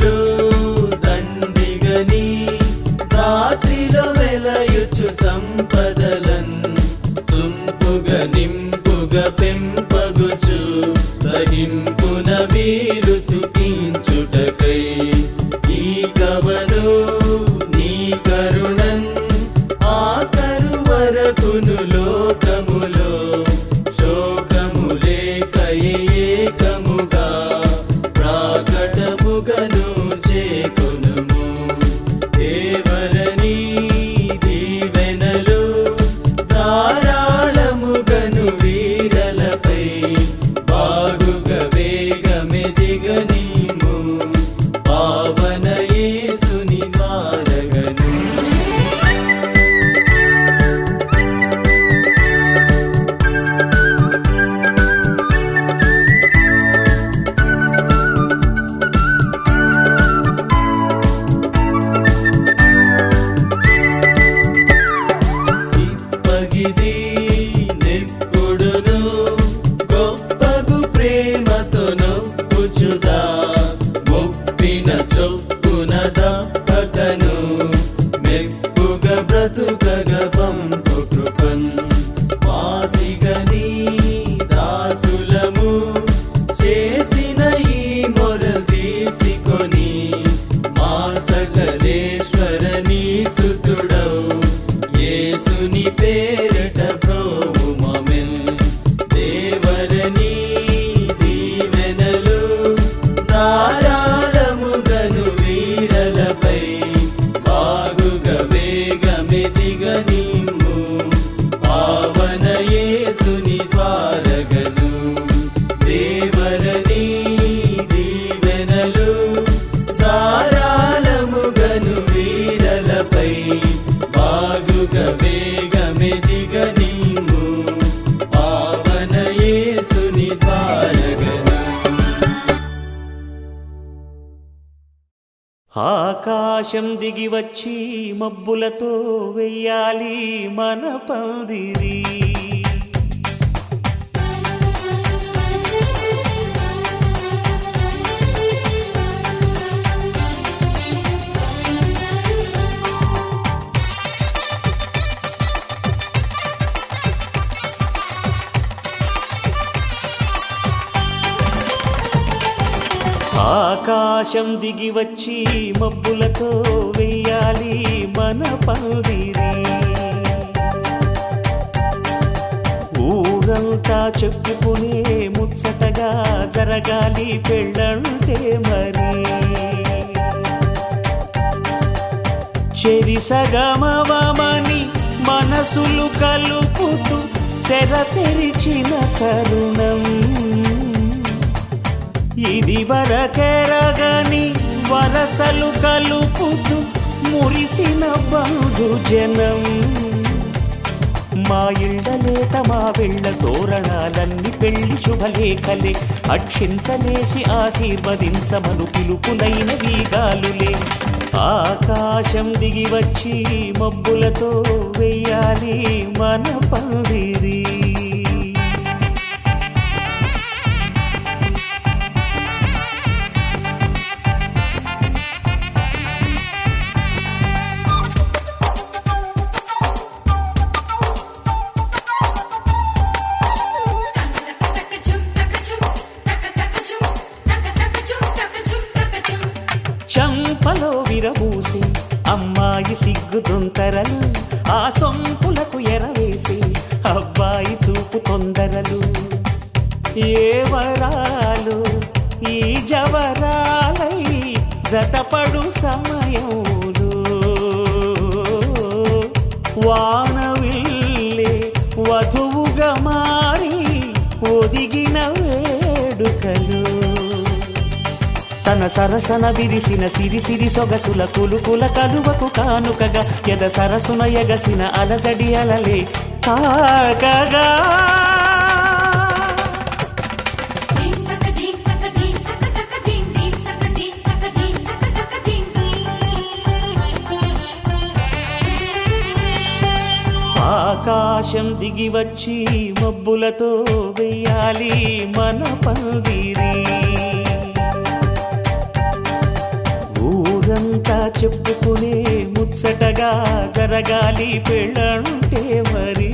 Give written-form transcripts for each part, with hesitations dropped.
పగలు దండిగని రాత్రిలో వెలయుచు సంపదలన్ సుంపుగ నింపుగ పెంపగుచు సహింపున వీరు సుఖించుటకై ఈ కవను నీ కరుణన్ ఆఖరు వరకును లోకములో శోకములే కయేకముగా ప్రాకటముగను చేకొనుము దేవరని దీవెనలు ధారాళముగను వీరలపై బాగుగ వేగమెదిగనీము పావన యేసుని మారగను ఇప్పగిది నెప్పుడును గొప్పగు ప్రేమతో నొప్పుచుదా మొప్పిన చొప్పున దప్పకను మెప్పుగ బ్రతుకగ పంపు కృపన్ వాసిగని దాసులము చేసిన ఈ మొర తీసుకొని మా సకలేశ్వరని సుతుడవు యేసుని పేరట ప్రోముమమెన్ దేవరని దీవెనలు ధారాళముగను వీరలపై బాగుగ వేగమెదిగనిమ్ము పావన యేసుని ద్వారగను దేవరని దీవెనలు ధారాళముగను వీరలపై బాగుగ వేగమెదిగనిమ్ము పావన యేసుని ద్వారగను ఆకాశం దిగి వచ్చి మబ్బులతో వెయ్యాలి మన పందిరి ఆకాశం దిగి వచ్చి మబ్బులతో వెయ్యాలి మన పందిరి ఊరంతా చెప్పుకునే ముచ్చటగా జరగాలి పెళ్ళంటే మరి చెరిసగమవమని మనసులు కలుపుతూ తెర తెరిచిన తరుణం ఇది వరకెరగని వరసలు కలుపుతూ మురిసిన బంధుజనం మా ఇళ్ళలేత మా వెళ్ళ తోరణాలన్నీ పెళ్లి శుభలేఖలే అక్షింతలేసి ఆశీర్వదించమను పిలుపులైన వీగాలులే ఆకాశం దిగి వచ్చి మబ్బులతో వెయ్యాలి మన పందిరి చంపలో విరబూసి అమ్మాయి సిగ్గుదొంతరలు ఆ సొంపులకు ఎరవేసి అబ్బాయి చూపు తొందరలు ఏ వరాలు ఈ జవరాలై జతపడు సమయంలో వానవిల్లే వధువుగా మారి ఒదిగిన వేడుకలు తన సరసన విరిసిన సిరిసిరి సొగసుల కులుకుల కలువకు కానుకగా ఎద సరసున ఎగసిన అలజడి అలలే తాకగా ఆకాశం దిగి వచ్చి మబ్బులతో వెయ్యాలి మన పందిరి ఊరంతా చెప్పుకునే ముచ్చటగా జరగాలి పెళ్ళంటే మరి.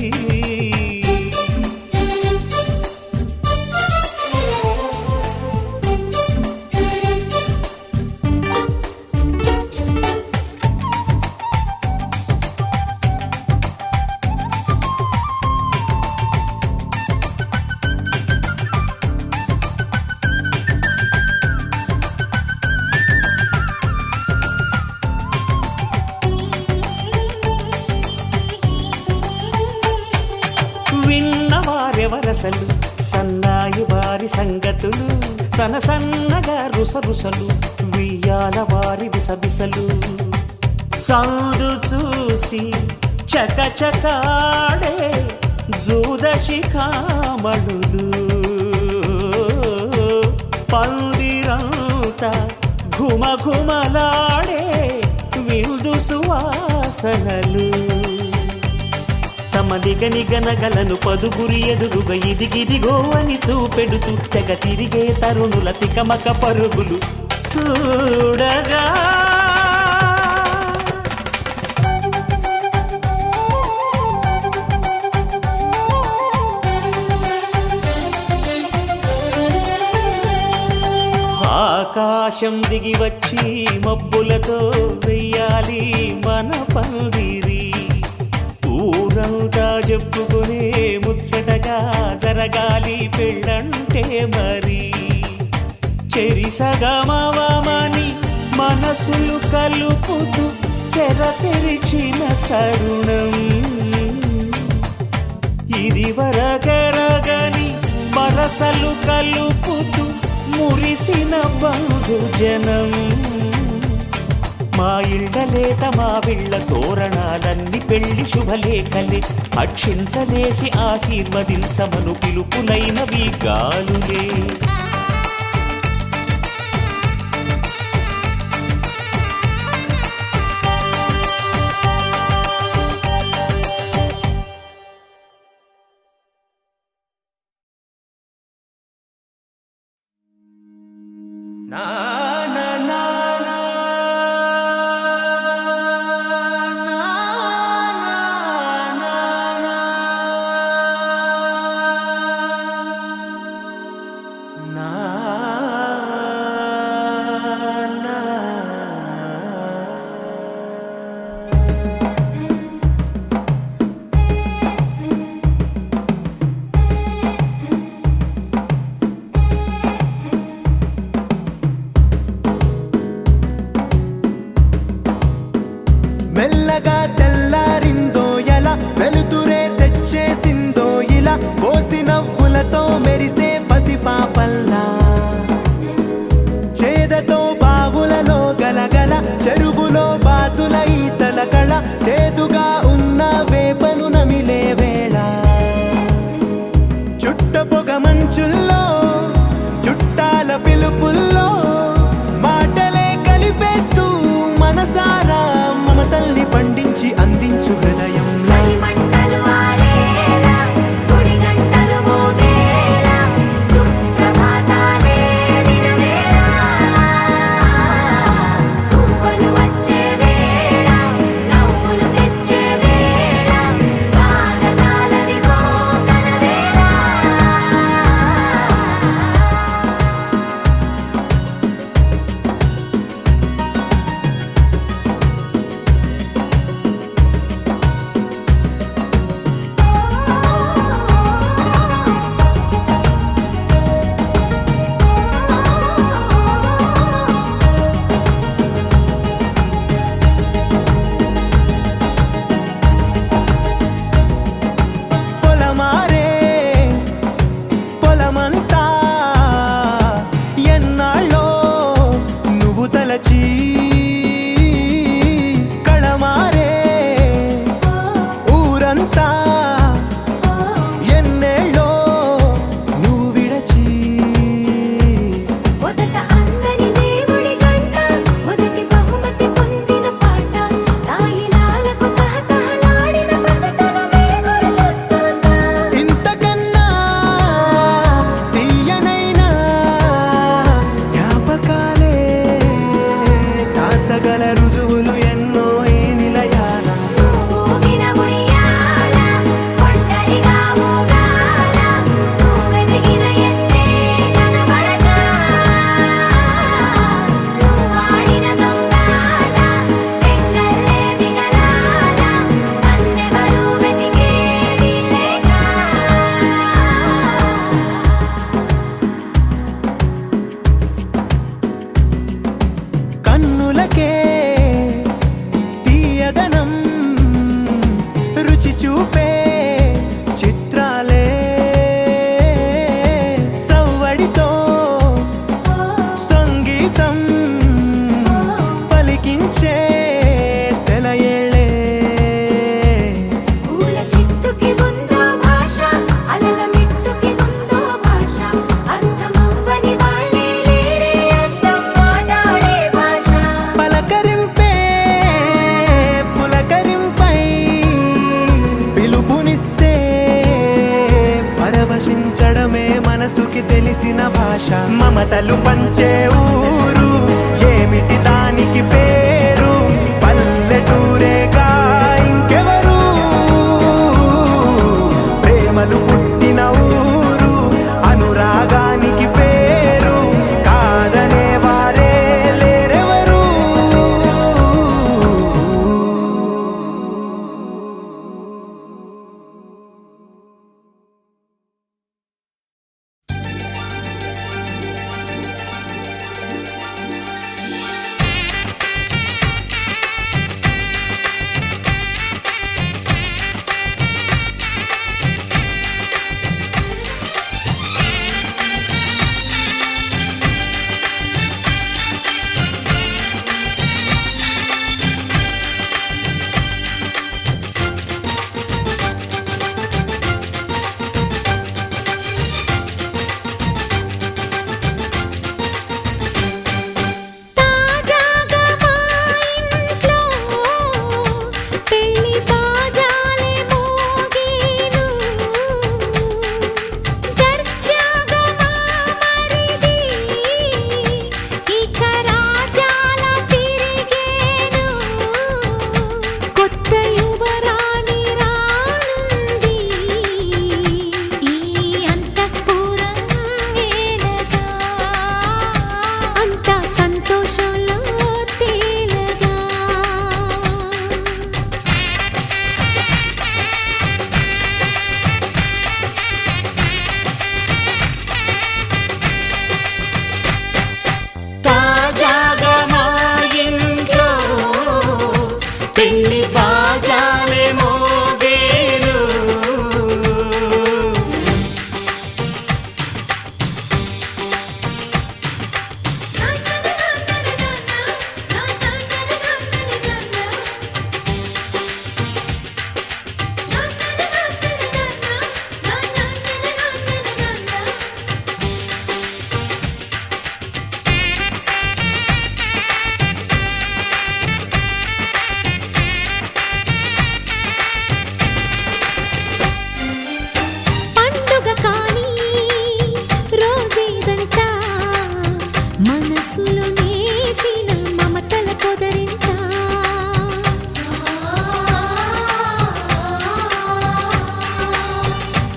విన్నవారెవరసలు సన్నాయి వారి సంగతులు, సనసన్నగా రుసరుసలు వియ్యాల వారి విసబిసలు. సందు చూసి చకచకాడే జూదశిఖామణులు, పందిరంతా ఘుమఘుమలాడే విందు సువాసనలు. తమ నిగనిగనగలను పదుగురి ఎదురుగా ఇదిగిదిగో అని చూపెడుతూ తెగ తిరిగే తరుణుల తికమక పరుగులు చూడగా. ఆకాశం దిగి వచ్చి మబ్బులతో వెయ్యాలి మన పందిరి. ఊరంతా చెప్పుకునే ముచ్చటగా జరగాలి పెళ్ళంటే మరి. చెరిసగమవమని మనసులు కలుపుతూ తెర తెరిచిన తరుణం, ఇదివరగరగని వరసలు కలుపుతూ మురిసిన బంధుజనం. మా ఇళ్ళలేత మా విళ్ళ తోరణాలన్నీ పెళ్లి శుభలేఖలే, అక్షింతలేసి ఆశీర్వదించమను పిలుపులైనవి గాలులే. నా నా నా నా మెల్లగా తెల్లారిందో ఎలా, వెలుతురే తెచ్చేసిందో ఇలా, పోసి నవ్వులతో మెరిసే పసిపాపల్లా. చేదతో బావులలో గలగల, చెరువులో బాతుల ఈతల కళ, చేదుగా ఉన్న వేపను నమిలే వేళ. చుట్ట పొగ మంచుల్లో చుట్టాల పిలుపుల్లో మాటలే కలిపేస్తూ మనసారా మమతల్ని పండించి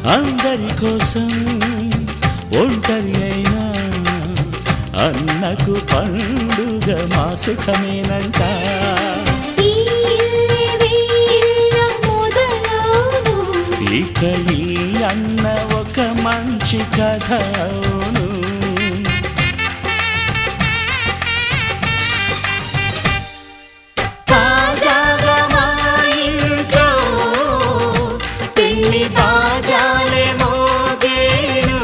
అందరి కోసం ఒంటరి అయినా అన్నకు పండుగ మా సుఖమేనంట. ఇక ఈ అన్న ఒక మంచి కథ అవును. తాజాగా మా ఇంట్లో పెళ్లి బాజాలే మోగేను.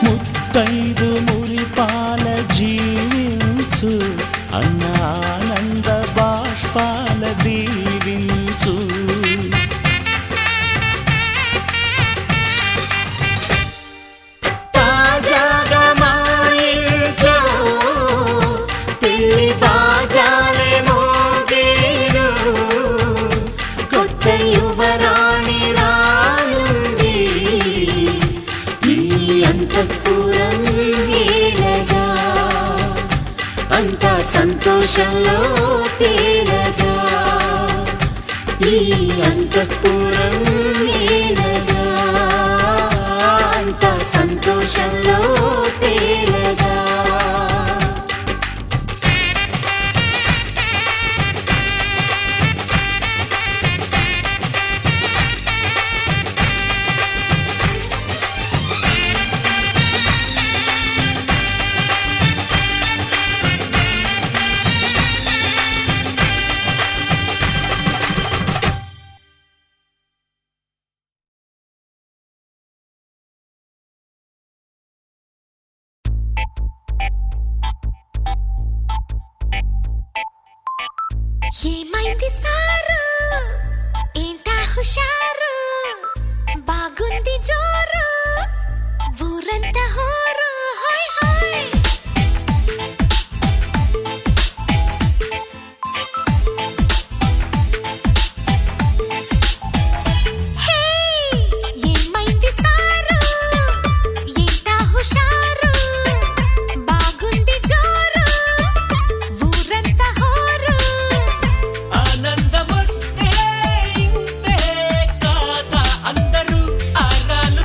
ముత్తైదు మురిపాల జీవించు అన్న ఆనంద బాష్పాల దీవించు. తాజాగా మా ఇంట్లో పెళ్లి బాజాలే మోగేను. కొత్త యువరాణి రానుంది ఈ అంతఃపురం ఏలగా. అంతా సంతోషంలో తేలగా ఈ అంతఃపురం ఏలగా. అంతా సంతోషంలో తేలగా. ఏమైంది సారు ఏంటా హుషారు బాగుంది జోరు ఊరంతా హోరు హోయ్ హోయ్. హే ఏమైంది సారు ఏంటా హుషారు బాగుంది జోరు ఊరంతా హోరు. ఆనందమొస్తే ఇంతే కాదా అందరూ ఆరాలు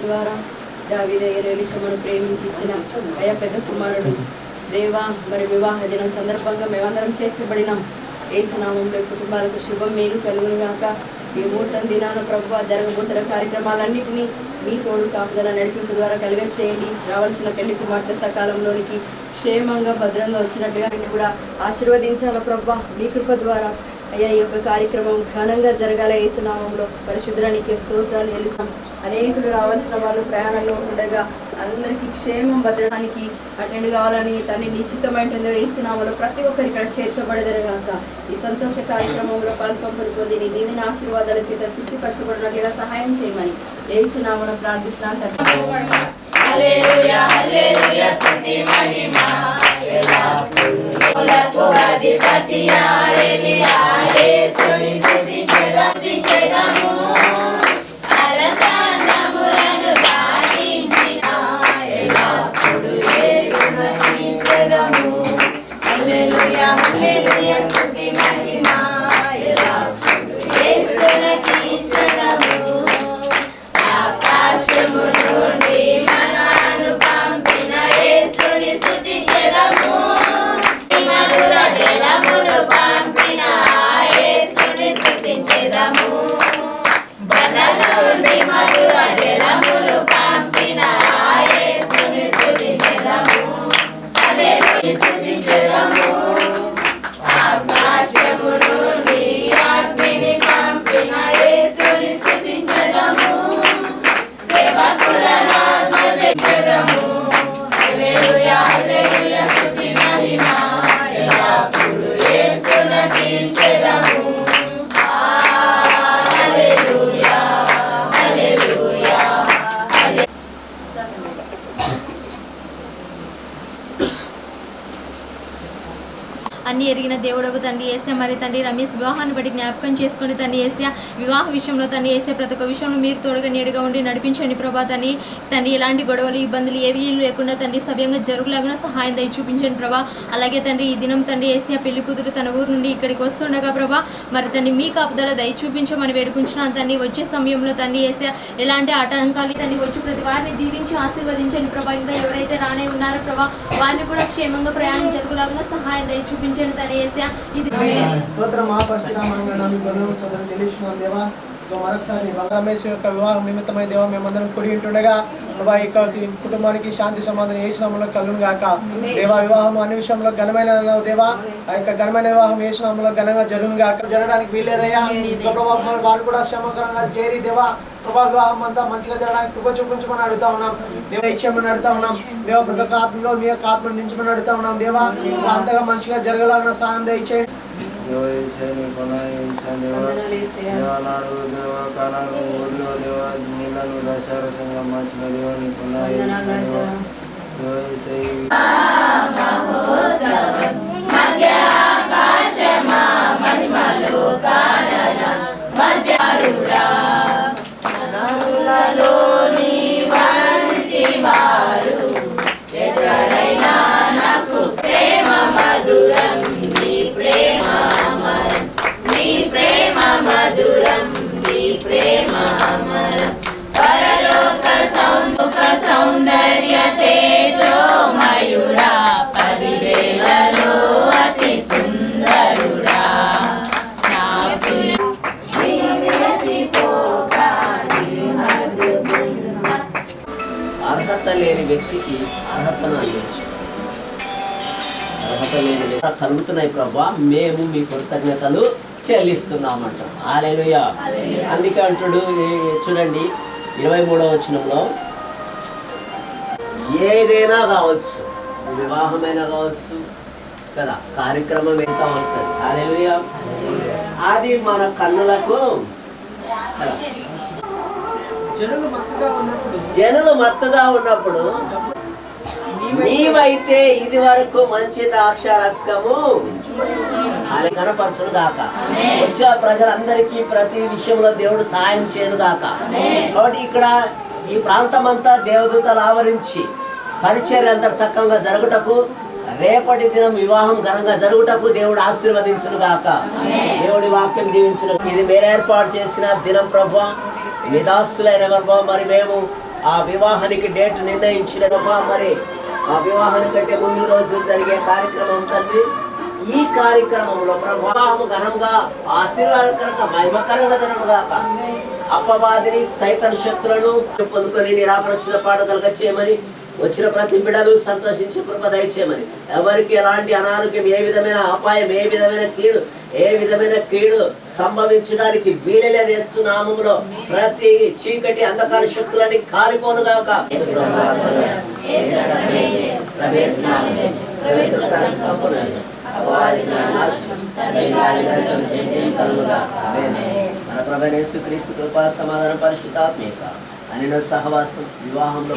ద్వారా దావీదు ఎలీషాను ప్రేమించి ఇచ్చిన అయ్యా పెద్ద కుమారుడు దేవా, మరి వివాహ దినం సందర్భంగా మేమందరం చేర్చబడినాం. యేసు నామములో కుటుంబాలకు శుభం మేలు కలుగును గాక. ఈ ముహూర్తం దినాన ప్రభువా జరగబోతున్న కార్యక్రమాలన్నింటినీ మీ తోడు కాపుదల నడిపింపు ద్వారా కలిగ చేయండి. రావాల్సిన పెళ్లి కుమార్తె సకాలంలోనికి క్షేమంగా భద్రంగా వచ్చినట్టుగా కూడా ఆశీర్వదించాల ప్రభువా. మీ కృప ద్వారా అయ్యా ఈ యొక్క కార్యక్రమం ఘనంగా జరగాల. యేసు నామములో పరిశుద్ధానికి స్తోత్రాలు చెల్లిస్తాం. అనేకులు రావాల్సిన వాళ్ళు ప్రయాణంలో ఉండగా అందరికీ క్షేమం భద్రానికి అటెండ్ కావాలని తల్లి నిశ్చితమైంటుందో యేసు నామములో ప్రతి ఒక్కరు ఇక్కడ చేర్చబడదరుగాక. ఈ సంతోష కార్యక్రమంలో పాల్పంపులు పొంది నీ దీని ఆశీర్వాదాల చేత తృప్తిపరచబడినట్లుగా సహాయం చేయమని యేసు నామములో ప్రార్థిస్తున్నాను. అన్ని ఎరిగిన దేవుడవు తండ్రి యేసయ్య, మరి తండ్రి రమేష్ వివాహాన్ని బట్టి జ్ఞాపకం చేసుకుని తండ్రి యేసయ్య, వివాహ విషయంలో తండ్రి యేసయ్య ప్రతి ఒక్క విషయంలో మీరు తోడుగా నీడుగా ఉండి నడిపించండి ప్రభా. తండ్రి ఎలాంటి గొడవలు ఇబ్బందులు ఏవి లేకుండా తండ్రి సవ్యంగా జరుగులాగా సహాయం దయ చూపించండి ప్రభా. అలాగే తండ్రి ఈ దినం తండ్రి యేసయ్య పెళ్లి కూతురు తన ఊరు నుండి ఇక్కడికి వస్తుండగా ప్రభా, మరి తండ్రి మీ కాపుదల దయ చూపించమని వేడుకుంటున్నాను తండ్రి. వచ్చే సమయంలో తండ్రి యేసయ్య ఎలాంటి ఆటంకాలు తండ్రి వచ్చి ప్రతి వారిని దీవించి ఆశీర్వదించండి ప్రభా. ఇంకా ఎవరైతే రానే ఉన్నారో ప్రభా వారిని కూడా క్షేమంగా ప్రయాణం జరుగులాగా సహాయం దయ చూపించండి తండ్రి యేసయ్య. ఇది మరొకసారి రమేష్ యొక్క వివాహం నిమిత్తమైన దేవా మేమందరం కూడి ఉంటుండగా ప్రభా ఈ కుటుంబానికి శాంతి సమాధానం యేసునామములో కలుగును గాక. దేవా వివాహం అన్ని విషయంలో ఘనమైన దేవా ఆ యొక్క ఘనమైన వివాహం యేసునామములో ఘనంగా జరుగును గాక. జరగడానికి వీలేదయ్యా. ప్రభా వారు కూడా క్షేమకరంగా చేరి దేవా ప్రభా వివాహం అంతా మంచిగా జరగడానికి కృప చూపించమని అడుగుతా ఉన్నాం దేవా. ఇచ్చేయమని అడుగుతా ఉన్నాం దేవా. ప్రతి ఒక్క ఆత్మలో మీ యొక్క ఆత్మను నించమని అడుగుతా ఉన్నాం దేవా. అంతగా మంచిగా జరగలాగిన సాయం దయచేయండి. దేవనాడు దేవ కాలాలు ఊళ్ళో దేవ నీళ్ళను దశారసంగా మార్చిన దేవాని మధురం నీ ప్రేమ అమరం పరలోక సౌందర్య తేజో మయూరా పరి కలుగుతున్నాయి ప్రభా, మేము మీ కృతజ్ఞతలు చెల్లిస్తున్నామంట. హల్లెలూయా. అందుకే అంటాడు, చూడండి 23వ వచనంలో, ఏదైనా కావచ్చు, వివాహమైనా కావచ్చు కదా, కార్యక్రమం ఎంత వస్తుంది. హల్లెలూయా. అది మన కన్నులకు కదా, జనులు మత్తుగా ఉన్నప్పుడు నీవైతే ఇది వరకు మంచి ద్రాక్ష రసము అని కనపరచును గాక. వచ్చే ప్రజలందరికీ ప్రతి విషయంలో దేవుడు సాయం చేయను గాక. కాబట్టి ఇక్కడ ఈ ప్రాంతం అంతా దేవదూతలు ఆవరించి పరిచర్య అంతా చక్కగా జరుగుటకు, రేపటి దినం వివాహం ఘనంగా జరుగుటకు దేవుడు ఆశీర్వదించును గాక. దేవుడి వాక్యం దీవించును. ఇది మీరు ఏర్పాటు చేసిన దినం ప్రభువా, నిదాసులైన ప్రభా, మరి మేము ఆ వివాహానికి డేట్ నిర్ణయించిన ప్రభా, మరి ఆ వివాహానికి కంటే ముందు రోజు జరిగే కార్యక్రమం తండ్రి, ఈ కార్యక్రమంలో ప్రభావం ఘనంగా ఆశీర్వాదకరంగా మహిమకరంగా జరుగుగాక. అపవాదిని సైతాన్ శక్తులను పొందుకొని నిరాపరక్షిత పాడుదలుగా చేయమని, వచ్చిన ప్రతి బిడ్డలు సంతోషించి కృప దయచేయమని, ఎవరికి ఎలాంటి అనారోగ్యం, ఏ విధమైన అపాయం, ఏ విధమైన కీడు సంభవించడానికి వీలలేదు. యేసు నామములో ప్రతి చీకటి అంధకార శక్తులన్నీ కాలిపోనుగాక. మన ప్రభువైన యేసుక్రీస్తు కృపా సమాధాన పరిశుద్ధాత్మిక అనిన సహవాసం వివాహంలో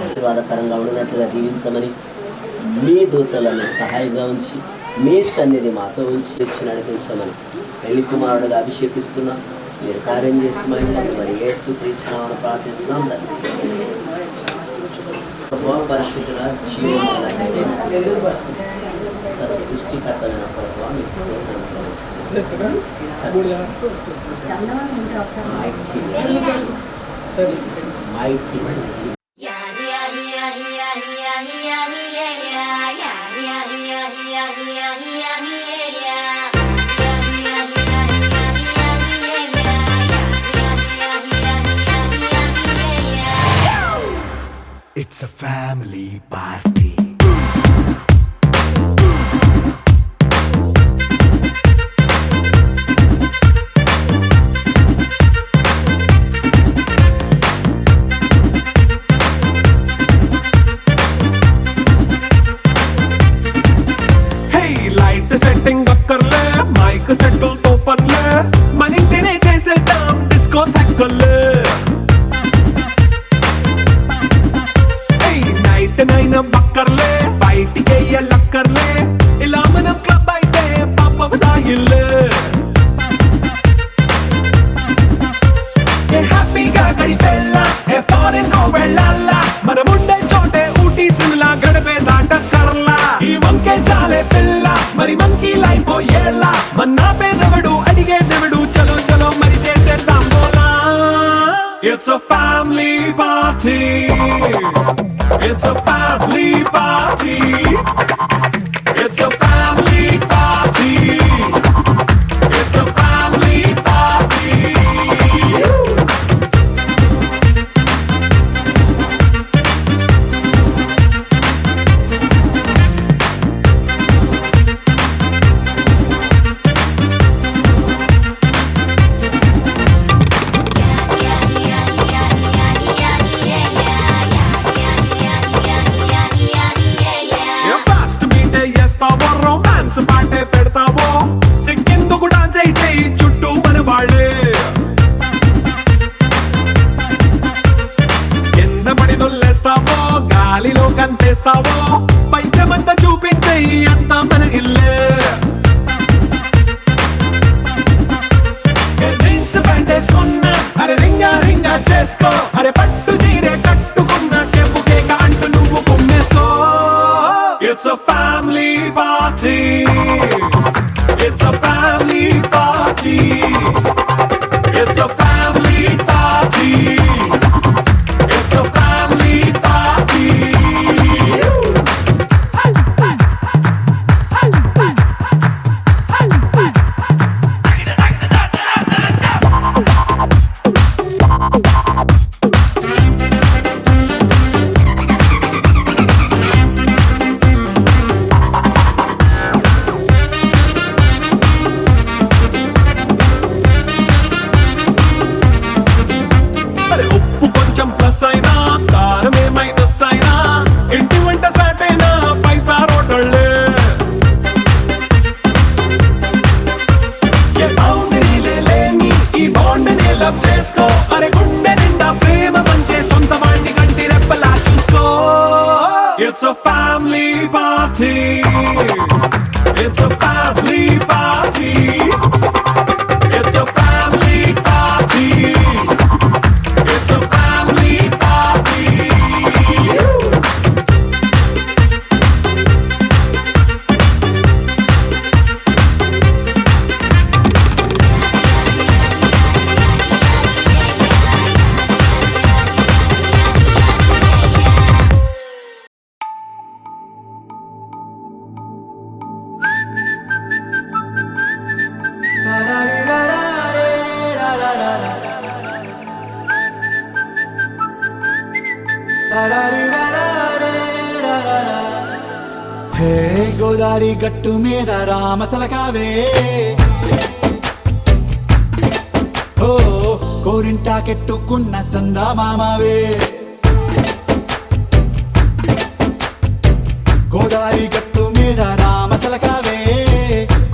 ఆశీర్వాదకరంగా ఉన్నట్లుగా దీవించమని, మీ దూతలను సహాయంగా ఉంచి, మీ సన్నిధి మాతో ఉంచి నడిపించమని పెళ్లి కుమారుడుగా అభిషేకిస్తున్నాం. మీరు కార్యం చేసి మరి యేసుక్రీస్తునామమున ప్రార్థిస్తున్నాం. పరిశుద్ధుడా, సర్వ సృష్టికర్తమైన ప్రభువా, మీకు స్తోత్రం చెల్లిస్తున్నాం. It's a family party. Hey, light setting akkarle, mic settle to panle, manintine chesedam disco thakkale. నైనా బక్కర్లే, బయటికి లక్కర్లే, ఇలా మనం క్లబ్ అయితే పాపం దాయిల్లే. హ్యాపీగా గడిపెల్లా, ఫారెన్ నో వెళ్ళాలా, మనముండే చోటే ఊటీ సిమ్లా గడిపే దాటక్కర్లా. ఈ వంకే చాలే పిల్ల, మరి మంకీ లైపోయేలా, మన్నా పేదవడు అడిగేదెవడు, చలో చలో మరి చేసేద్దాం బోలా. It's a family party. It's a family party. It's a family party. It's a family party. పాటే పెడతావో, సిగ్గెందుకు డాన్స్ చేయి చుట్టూ మన వాళ్ళే. కింద పడి దొల్లేస్తావో, గాలిలో కంటేస్తావో, పైద్యమంతా చూపించేయి అంతా మన ఇల్లే. జీన్స్ ప్యాంటేసుకున్నా, అరే రింగా రింగా చేసుకో, అరే పట్టు చీరే కట్టుకున్నా, చెవు కేక అంటూ నువ్వు కుమ్మేసుకో. It's a family party. It's a family party. It's a family party. It's a family party. family party. It's a family party. It's a family party. It's a family party. హే గోదారి గట్టు మీద రామసలకావే, ఓ కోరింటా కెట్టుకున్న సందా మామావే. గోదారి గట్టు మీద రామసలకావే,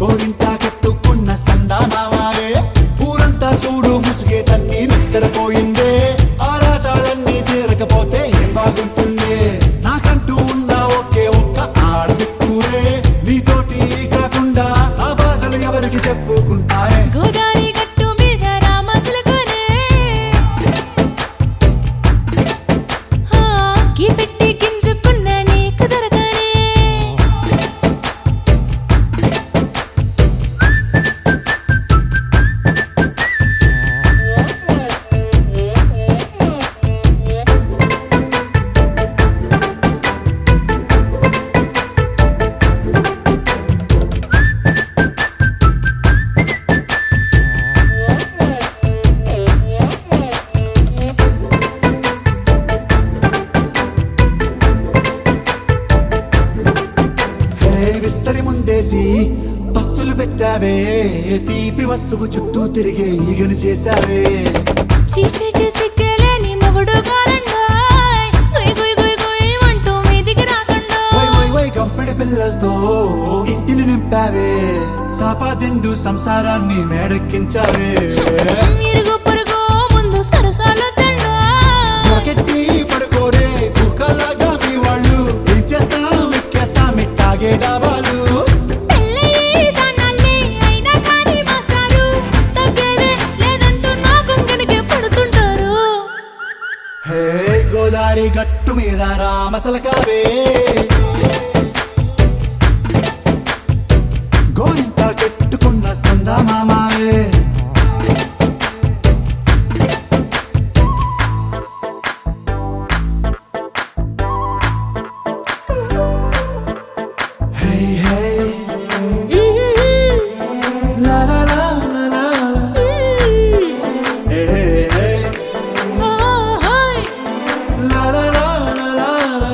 కోరింటా కెట్టుకున్న సందా మామావే. ఊరంతా చూడు ముసుగే తన్ని నిద్రపోయిందే, ఆరాటాలన్నీ తీరకపోతే ఏం బాగుంటుంది. నాకంటూ ఉన్న ఒకే ఒక్క ఆడదిక్కురే, నీతోటి కాకుండా ఆ బాధలు ఎవరికి చెప్పుకుంటారే. గోదారి గట్టు మీద రామసలకనే, గీ పెట్టి గింజుకున్న నీకు దొరకనే. విస్తరి ముందేసి పస్తులు పెట్టావే, తీపి వస్తువు చుట్టూ తిరిగే ఈగను చేశావే. చీచీ చేసి గెలేని మొగుడు గారండాయ్, గుయ్ గుయ్ గుయ్ గుయ్ అంటూ మీదికి రాకుండా. వై వై వై గంపెడి పిల్లలతో ఇంటిని నింపావే, సాపాదిండు సంసారాన్ని మేడెక్కించావే. ఇరుగు పొరుగు ముందు సరసాలు తండా, రాకెట్టి పడుకోరే కుక్కలాగా మీ వాళ్ళు, ఏం చేస్తాం ఎక్కేస్తాం ఇట్టాగే డాబాలు. పెళ్ళయి సన్నాళ్ళే అయినా కానీ మాస్తారు, తగ్గేదే లేదంటూ నా కొంగనికే పడుతుంటారు. హే గోదారి గట్టు మీద రామసలకావే, గోరింట కెట్టుకున్న సందా మామావే. హే హే లా లా లా లా లా లా. హే హే హే లా లా లా లా లా లా.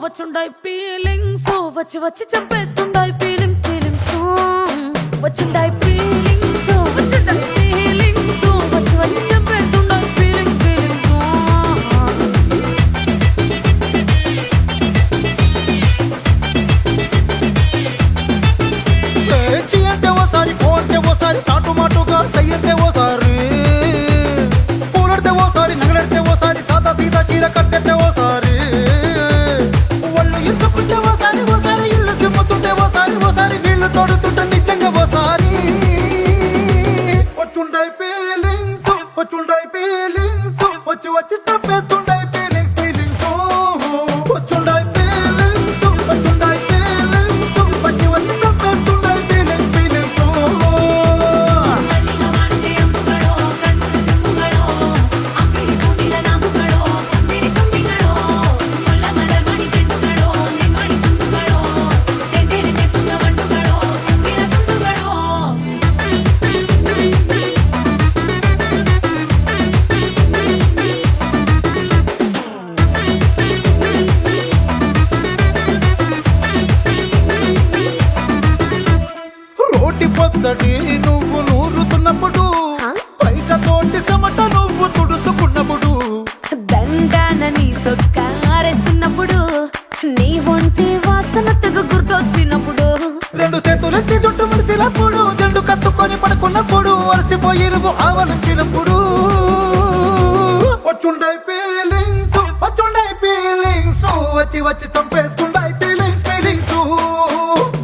వచ్చుండాయి ఫీలింగ్స్ వచ్చి వచ్చి చంపేస్తుండాయి ఫీలింగ్స్ ఫీలింగ్స్ వచ్చుండాయి ఫీలింగ్స్ వచ్చుండాయి ఫీలింగ్స్ వచ్చి వచ్చి చంపేస్తుండాయి ఫీలింగ్స్ ఫీలింగ్స్ చీ అంటే ఓసారి పో అంటే ఓసారి చాటు మాటుగా సై అంటే ఓసారి పూలడితే ఓసారి నగలడితే ఓసారి సాదా సీదా చీర కట్టెత్తే ఓసారి ఒళ్ళు ఇరుసుకుంటే ఓసారి ఓసారి ఇల్లు సిమ్ముతుంటే ఓసారి ఓసారి నీళ్లు తోడుతుంటే నిజంగా ఓసారి వచ్చుండాయి ఫీలింగ్స్ వచ్చి వచ్చి చంపేస్తుండాయి ఫీలింగ్స్ ఫీలింగ్స్ వచ్చుండాయి ఫీలింగ్స్ వచ్చుండాయి ఫీలింగ్స్ వచ్చి వచ్చి చంపేస్తుండాయి ఫీలింగ్స్ ఫీలింగ్స్ రోటి పచ్చడి నువ్వు నూరుతున్నప్పుడు బయట తోటి సమట నువ్వు తుడుచుకున్నప్పుడు దండాన నీ సొక్కారేస్తున్నప్పుడు నీ ఒంటి వాసన తెగ గుర్తొచ్చినప్పుడు రెండు చేతులెత్తి జుట్టు ముడిసినప్పుడు జండు కత్తుకొని పడుకున్నప్పుడు అలసిపోయి నువ్వు ఆవలించినప్పుడు వచ్చుండాయి ఫీలింగ్స్ వచ్చి వచ్చి చంపేస్తుండాయి ఫీలింగ్స్ ఫీలింగ్స్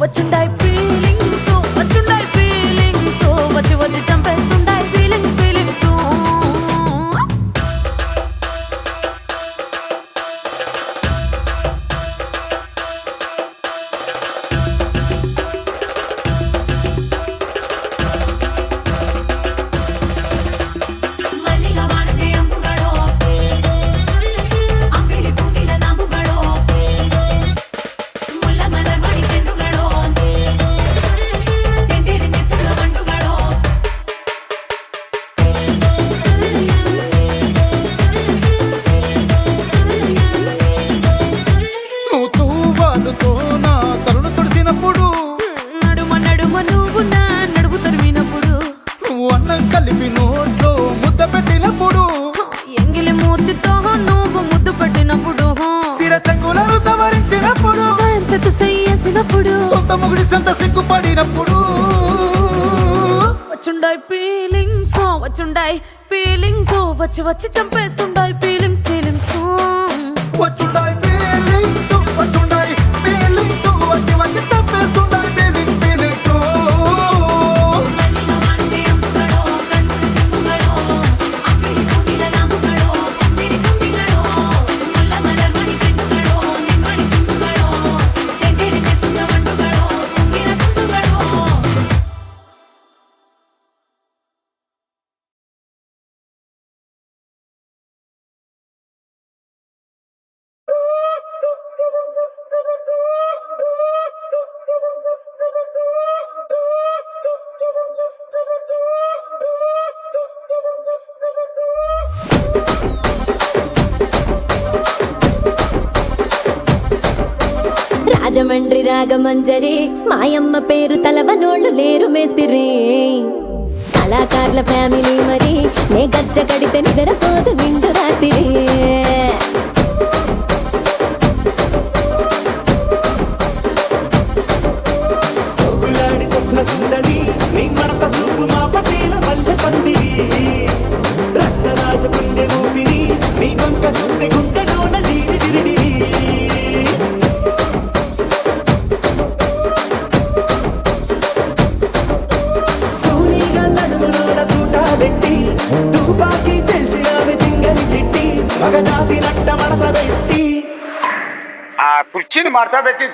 వచ్చుండాయి ఫీలింగ్స్ వచ్చుండాయి ఫీలింగ్స్ వచ్చి వచ్చి చంపేస్తుండాయి ఫీలింగ్స్ ఫీలింగ్స్ నువ్వు తూవాలుతో నా తరుణ తుడిసినప్పుడు నడుమ నడుమ నువ్వు నా నడుపు తరిమినప్పుడు నువ్వు అన్నం కలిపి నోట్లో ముద్ద పెట్టినప్పుడు ఎంగిలి మూతితో నువ్వు ముద్దు పట్టినప్పుడు శిరసంగులను సవరించినప్పుడు సైన్సెత్ చేసినప్పుడు సొంత ముగుడి సొంత సిగ్గుపడినప్పుడు వచ్చుండాయి ఫీలింగ్స్ వచ్చుండాయి ఫీలింగ్స్ వచ్చి వచ్చి చంపేస్తుండాయి ఫీలింగ్స్ ఫీలింగ్స్ వచ్చుండాయి ఫీలింగ్స్ వచ్చుండాయి ఫీలింగ్స్ వచ్చి వచ్చి తప్పేస్తుండాయి ఫీలింగ్స్ ఫీలింగ్స్ రాజమండ్రి రాగమంజరి మాయమ్మ పేరు తలవనోళ్ళు లేరు మేస్తిరి కళాకారుల ఫ్యామిలీ మరి నే గజ్జ కడితే నిద్రపోదు నిండు రాత్రి సోకులాడి స్వప్న సుందరి నీ మడత సూపు మా పటేల మల్లె పందిరి రచ్చరాజ పుండె ఊపిరి నీ వంక చూస్తే గుండెలోన డీరి డిరిడిరి తుపాకి పెంచి ఆమె తింగని చిట్టి మగజాతి నట్ట మడత పెట్టి ఆ కుర్చీని మార్చా పెట్టి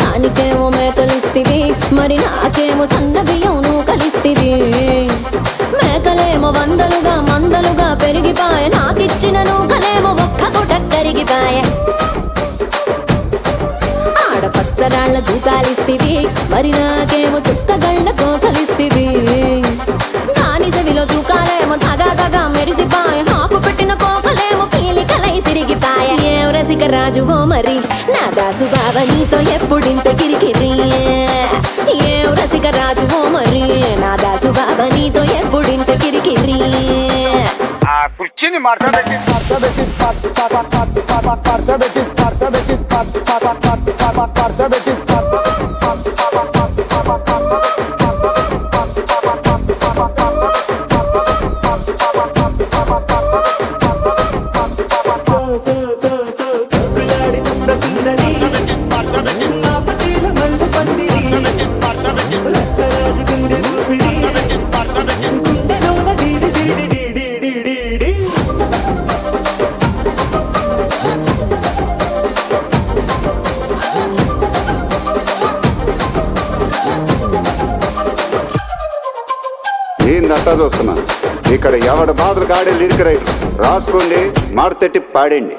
దానికేమో మేకలిస్తివి, మరి నాకేమో సన్న బియ్యం నువ్వు కలిస్తివి. మేకలేమో మందలుగా పెరిగిపాయ, నాకిచ్చిన నూకలేమో ఒక్క పూట కరిగిపాయ. ఆడపచ్చరాళ్ళ దూకాలిస్తివి, మరి నాకేమో చుక్కగళ్ళ కోకలిస్తివి. దాని చెవిలో దూకాలేమో తగా మెరిసిపాయ, నాకు పెట్టిన కోకలేమో పీలికలై సిరిగిపాయ. ఏం రసిక రాజువో మరి నా దాసు బావ నీతో ఎప్పుడింత కిరికిరి. ఏం రసిక రాజువో మరి నా దాసు బావ నీతో ఎప్పుడింత కిరికిరి. ఆ కుర్చీని మార్చబెట్టి ఏందంతా చూస్తున్నా ఇక్కడ ఎవడ బాధలు గాడే లిరిక్ రైటర్ రాసుకోండి, మాడతెట్టి పాడండి.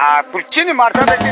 ఆ కుర్చీని మార్చబెట్టి